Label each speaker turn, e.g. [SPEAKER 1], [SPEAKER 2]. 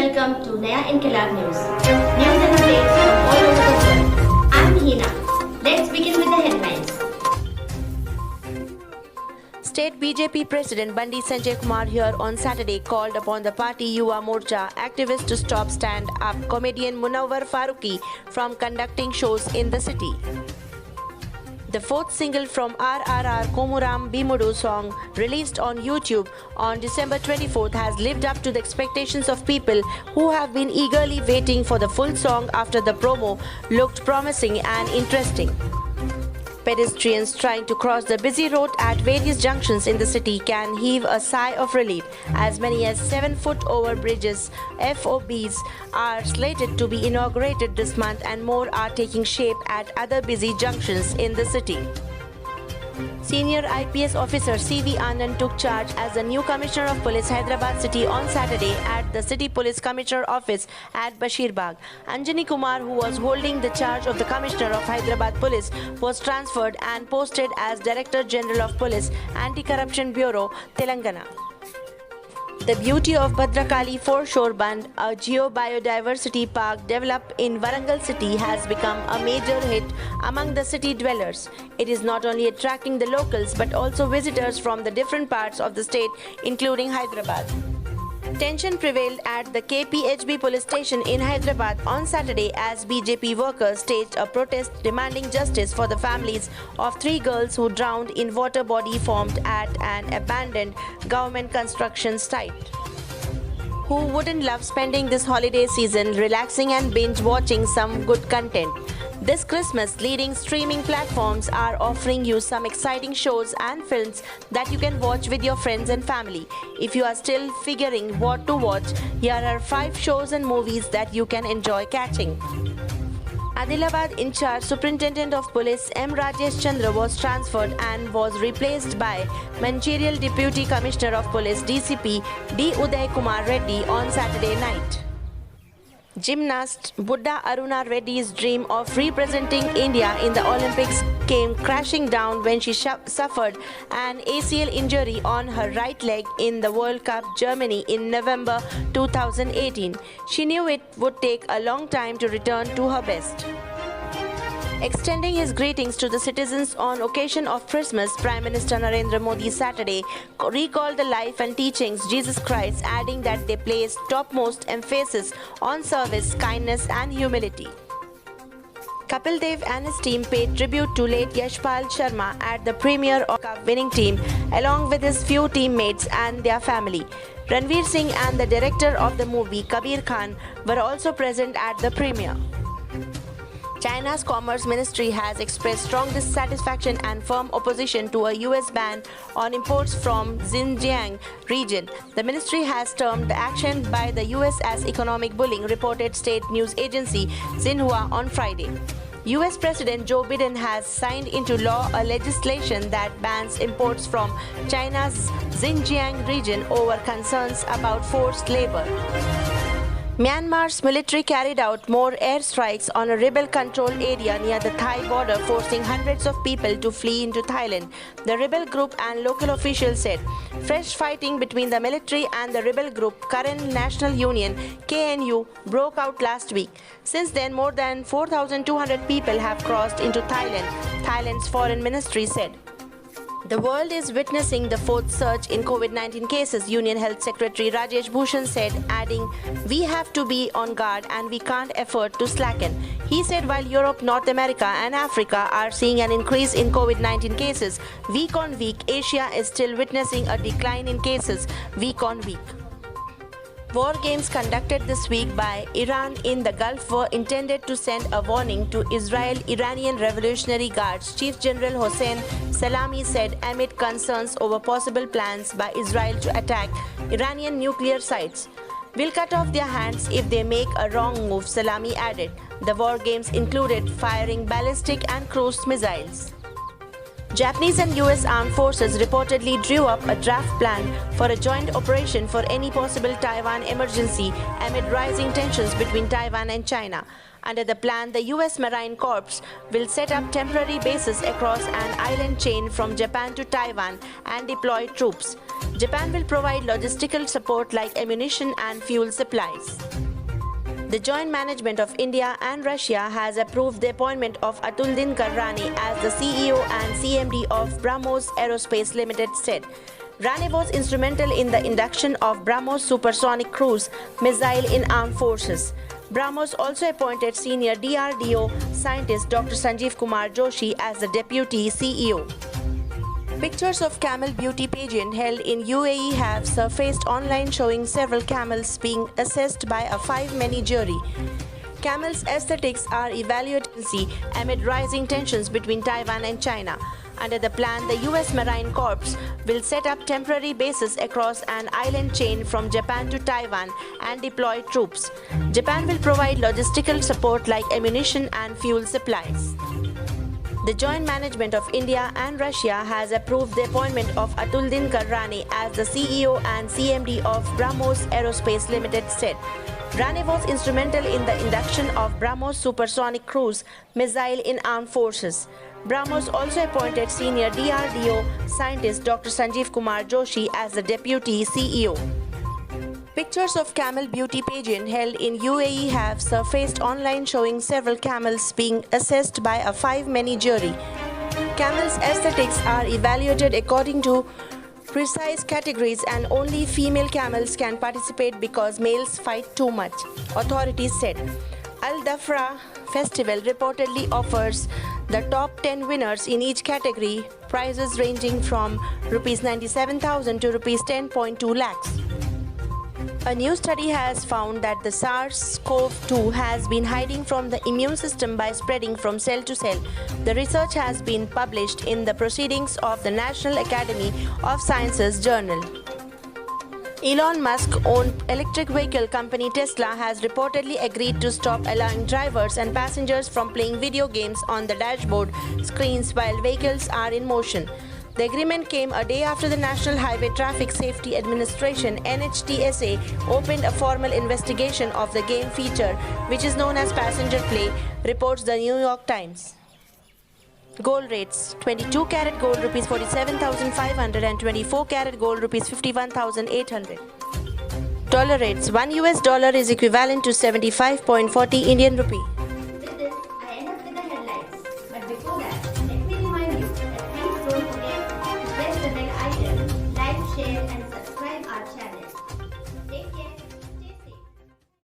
[SPEAKER 1] welcome to Naya Inqilab News. News and updates from all over the world. I'm Hina. Let's begin with the headlines.
[SPEAKER 2] State BJP President Bandi Sanjay Kumar here on Saturday called upon the party Yuva Morcha activists to stop stand-up comedian Munawwar Farooqui from conducting shows in the city. The fourth single from RRR Komuram Bimudu song, released on YouTube on December 24th, has lived up to the expectations of people who have been eagerly waiting for the full song after the promo looked promising and interesting. Pedestrians trying to cross the busy road at various junctions in the city can heave a sigh of relief. As many as 7-foot over bridges, FOBs, are slated to be inaugurated this month, and more are taking shape at other busy junctions in the city. Senior IPS officer C.V. Anand took charge as the new Commissioner of Police Hyderabad City on Saturday at the City Police Commissioner Office at Bashirbagh. Anjani Kumar, who was holding the charge of the Commissioner of Hyderabad Police, was transferred and posted as Director General of Police, Anti-Corruption Bureau, Telangana. The beauty of Bhadrakali Foreshore Bund, a geo-biodiversity park developed in Warangal city, has become a major hit among the city dwellers. It is not only attracting the locals but also visitors from the different parts of the state, including Hyderabad. Tension prevailed at the KPHB police station in Hyderabad on Saturday as BJP workers staged a protest demanding justice for the families of 3 girls who drowned in water body formed at an abandoned government construction site. Who wouldn't love spending this holiday season relaxing and binge watching some good content? This Christmas, leading streaming platforms are offering you some exciting shows and films that you can watch with your friends and family. If you are still figuring what to watch, here are 5 shows and movies that you can enjoy catching. Adilabad in charge Superintendent of Police M. Rajesh Chandra was transferred and was replaced by Mancherial Deputy Commissioner of Police DCP D. Uday Kumar Reddy on Saturday night. Gymnast Buddha Aruna Reddy's dream of representing India in the Olympics came crashing down when she suffered an ACL injury on her right leg in the World Cup Germany in November 2018. She knew it would take a long time to return to her best. Extending his greetings to the citizens on occasion of Christmas, Prime Minister Narendra Modi Saturday recalled the life and teachings of Jesus Christ, adding that they placed topmost emphasis on service, kindness and humility. Kapil Dev and his team paid tribute to late Yashpal Sharma at the premiere of the Cup winning team, along with his few teammates and their family. Ranveer Singh and the director of the movie, Kabir Khan, were also present at the premiere. China's Commerce Ministry has expressed strong dissatisfaction and firm opposition to a US ban on imports from Xinjiang region. The ministry has termed the action by the US as economic bullying, reported state news agency Xinhua on Friday. US President Joe Biden has signed into law a legislation that bans imports from China's Xinjiang region over concerns about forced labor. Myanmar's military carried out more airstrikes on a rebel-controlled area near the Thai border, forcing hundreds of people to flee into Thailand, the rebel group and local officials said. Fresh fighting between the military and the rebel group Karen National Union (KNU) broke out last week. Since then, more than 4,200 people have crossed into Thailand, Thailand's foreign ministry said. The world is witnessing the 4th surge in COVID-19 cases, Union Health Secretary Rajesh Bhushan said, adding, "We have to be on guard and we can't afford to slacken." He said while Europe, North America and Africa are seeing an increase in COVID-19 cases week on week, Asia is still witnessing a decline in cases week on week. War games conducted this week by Iran in the Gulf were intended to send a warning to Iranian Revolutionary Guards, Chief General Hossein Salami said amid concerns over possible plans by Israel to attack Iranian nuclear sites. "We'll cut off their hands if they make a wrong move," Salami added. The war games included firing ballistic and cruise missiles. Japanese and US armed forces reportedly drew up a draft plan for a joint operation for any possible Taiwan emergency amid rising tensions between Taiwan and China. Under the plan, the US Marine Corps will set up temporary bases across an island chain from Japan to Taiwan and deploy troops. Japan will provide logistical support like ammunition and fuel supplies. The joint management of India and Russia has approved the appointment of Atuldinker Rane as the CEO and CMD of BrahMos Aerospace Limited said. Rane was instrumental in the induction of BrahMos supersonic cruise missile in armed forces. BrahMos also appointed senior DRDO scientist Dr. Sanjeev Kumar Joshi as the deputy CEO. Pictures of camel beauty pageant held in UAE have surfaced online showing several camels being assessed by a five-man jury. Camels' aesthetics are evaluated amid rising tensions between Taiwan and China. Under the plan, the US Marine Corps will set up temporary bases across an island chain from Japan to Taiwan and deploy troops. Japan will provide logistical support like ammunition and fuel supplies. The joint management of India and Russia has approved the appointment of Atuldinker Rane as the CEO and CMD of BrahMos Aerospace Limited said. Rane was instrumental in the induction of BrahMos supersonic cruise missile in armed forces. BrahMos also appointed senior DRDO scientist Dr. Sanjeev Kumar Joshi as the deputy CEO. Pictures of camel beauty pageant held in UAE have surfaced online showing several camels being assessed by a five-man jury. Camels' aesthetics are evaluated according to precise categories and only female camels can participate because males fight too much, authorities said. Al Dhafra Festival reportedly offers the top 10 winners in each category, prizes ranging from Rs 97,000 to Rs 10.2 lakhs. A new study has found that the SARS-CoV-2 has been hiding from the immune system by spreading from cell to cell. The research has been published in the Proceedings of the National Academy of Sciences journal. Elon Musk-owned electric vehicle company Tesla has reportedly agreed to stop allowing drivers and passengers from playing video games on the dashboard screens while vehicles are in motion. The agreement came a day after the National Highway Traffic Safety Administration (NHTSA) opened a formal investigation of the game feature, which is known as passenger play, reports the New York Times. Gold rates: 22 karat gold Rs 47,500 and 24 karat gold Rs 51,800. Dollar rates: $1 is equivalent to 75.40 Indian rupee.
[SPEAKER 1] With this, I end up with the headlines. But before that, let me remind you that please don't forget to press the bell icon, like, share and subscribe.